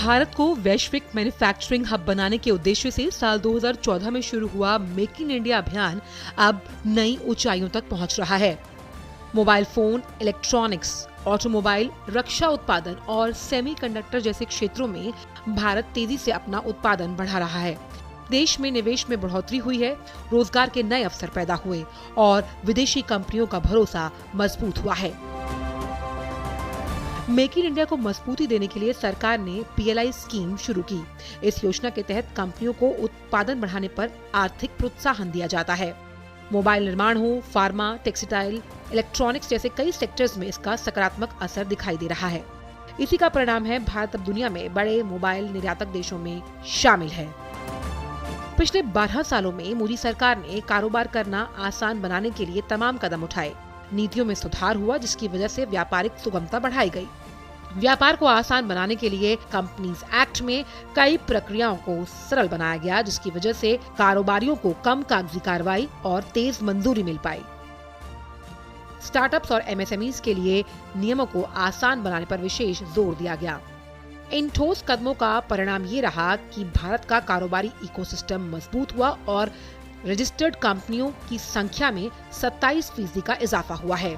भारत को वैश्विक manufacturing hub बनाने के उद्देश्य से साल 2014 में शुरू हुआ मेक इन इंडिया अभियान अब नई ऊंचाइयों तक पहुंच रहा है। मोबाइल फोन, इलेक्ट्रॉनिक्स, ऑटोमोबाइल, रक्षा उत्पादन और सेमीकंडक्टर जैसे क्षेत्रों में भारत तेजी से अपना उत्पादन बढ़ा रहा है। देश में निवेश में बढ़ोतरी हुई है, रोजगार के नए अवसर पैदा हुए और विदेशी कंपनियों का भरोसा मजबूत हुआ है। मेक इन इंडिया को मजबूती देने के लिए सरकार ने PLI स्कीम शुरू की। इस योजना के तहत कंपनियों को उत्पादन बढ़ाने पर आर्थिक प्रोत्साहन दिया जाता है। मोबाइल निर्माण हो, फार्मा, टेक्सटाइल, इलेक्ट्रॉनिक्स जैसे कई सेक्टर्स में इसका सकारात्मक असर दिखाई दे रहा है। इसी का परिणाम है भारत अब दुनिया में बड़े मोबाइल निर्यातक देशों में शामिल है। पिछले 12 सालों में मोदी सरकार ने कारोबार करना आसान बनाने के लिए तमाम कदम उठाए। नीतियों में सुधार हुआ, जिसकी वजह से व्यापारिक सुगमता बढ़ाई गई। व्यापार को आसान बनाने के लिए कंपनीज एक्ट में कई प्रक्रियाओं को सरल बनाया गया, जिसकी वजह से कारोबारियों को कम कागजी कार्रवाई और तेज मंजूरी मिल पाई। स्टार्टअप्स और MSMEs के लिए नियमों को आसान बनाने पर विशेष जोर दिया गया। इन ठोस कदमों का परिणाम ये रहा कि भारत का कारोबारी इकोसिस्टम मजबूत हुआ और रजिस्टर्ड कंपनियों की संख्या में 27% का इजाफा हुआ है।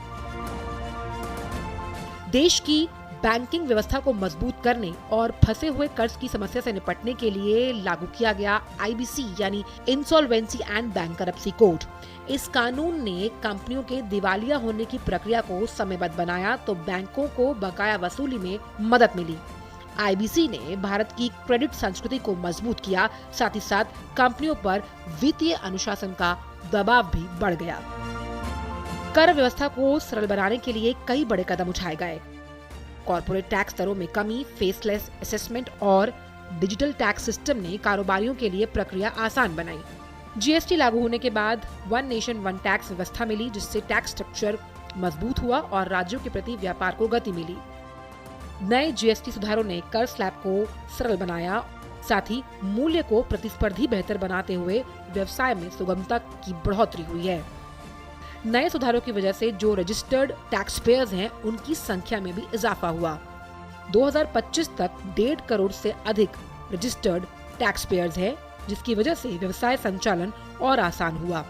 देश की बैंकिंग व्यवस्था को मजबूत करने और फंसे हुए कर्ज की समस्या से निपटने के लिए लागू किया गया IBC यानी इंसॉल्वेंसी एंड बैंकरप्सी कोड। इस कानून ने कंपनियों के दिवालिया होने की प्रक्रिया को समयबद्ध बनाया तो बैंकों को बकाया वसूली में मदद मिली। IBC ने भारत की क्रेडिट संस्कृति को मजबूत किया, साथ ही साथ कंपनियों पर वित्तीय अनुशासन का दबाव भी बढ़ गया। कर व्यवस्था को सरल बनाने के लिए कई बड़े कदम उठाए गए। कॉर्पोरेट टैक्स दरों में कमी, फेसलेस असेसमेंट और डिजिटल टैक्स सिस्टम ने कारोबारियों के लिए प्रक्रिया आसान बनाई। GST लागू होने के बाद वन नेशन वन टैक्स व्यवस्था मिली, जिससे टैक्स स्ट्रक्चर मजबूत हुआ और राज्यों के प्रति व्यापार को गति मिली। नए GST सुधारों ने कर स्लैब को सरल बनाया, साथ ही मूल्य को प्रतिस्पर्धी बेहतर बनाते हुए व्यवसाय में सुगमता की बढ़ोतरी हुई है। नए सुधारों की वजह से जो रजिस्टर्ड टैक्स पेयर्स हैं, उनकी संख्या में भी इजाफा हुआ। 2025 तक 1.5 करोड़ से अधिक रजिस्टर्ड टैक्स पेयर्स हैं, जिसकी वजह से व्यवसाय संचालन और आसान हुआ।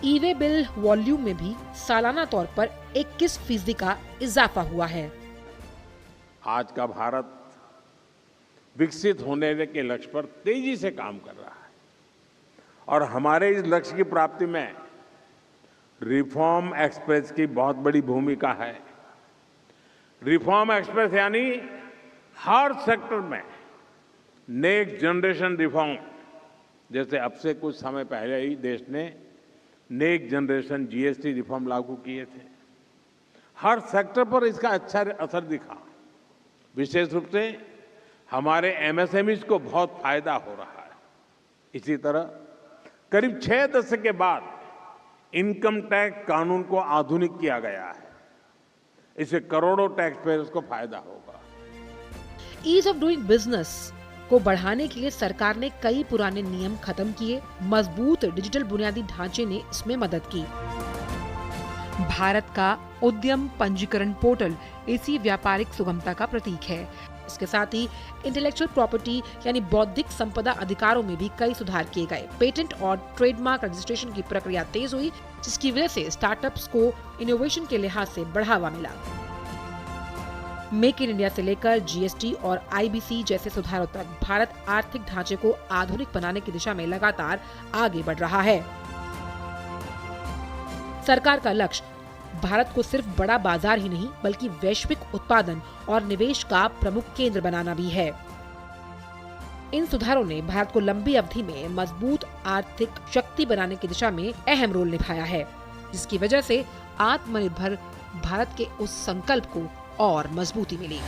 ई-वे बिल वॉल्यूम में भी सालाना तौर पर 21% का इजाफा हुआ है। आज का भारत विकसित होने के लक्ष्य पर तेजी से काम कर रहा है और हमारे इस लक्ष्य की प्राप्ति में रिफॉर्म एक्सप्रेस की बहुत बड़ी भूमिका है। रिफॉर्म एक्सप्रेस यानी हर सेक्टर में नेक्स्ट जनरेशन रिफॉर्म। जैसे अब से कुछ समय पहले ही देश ने नेक्स्ट जनरेशन GST रिफॉर्म लागू किए थे। हर सेक्टर पर इसका अच्छा असर दिखा। विशेष रूप से हमारे MSMEs को बहुत फायदा हो रहा है। इसी तरह करीब 6 दशक के बाद इनकम टैक्स कानून को आधुनिक किया गया है। इससे करोड़ों टैक्स पेयर्स को फायदा होगा। ईज ऑफ डूइंग बिजनेस को बढ़ाने के लिए सरकार ने कई पुराने नियम खत्म किए। मजबूत डिजिटल बुनियादी ढांचे ने इसमें मदद की। भारत का उद्यम पंजीकरण पोर्टल इसी व्यापारिक सुगमता का प्रतीक है। इसके साथ ही इंटेलेक्चुअल प्रॉपर्टी यानी बौद्धिक संपदा अधिकारों में भी कई सुधार किए गए। पेटेंट और ट्रेडमार्क रजिस्ट्रेशन की प्रक्रिया तेज हुई, जिसकी वजह से स्टार्टअप्स को इनोवेशन के लिहाज से बढ़ावा मिला। मेक इन इंडिया से लेकर GST और IBC जैसे सुधारों तक भारत आर्थिक ढांचे को आधुनिक बनाने की दिशा में लगातार आगे बढ़ रहा है। सरकार का लक्ष्य भारत को सिर्फ बड़ा बाजार ही नहीं, बल्कि वैश्विक उत्पादन और निवेश का प्रमुख केंद्र बनाना भी है। इन सुधारों ने भारत को लंबी अवधि में मजबूत आर्थिक शक्ति बनाने की दिशा में अहम रोल निभाया है, जिसकी वजह से आत्मनिर्भर भारत के उस संकल्प को और मजबूती मिली।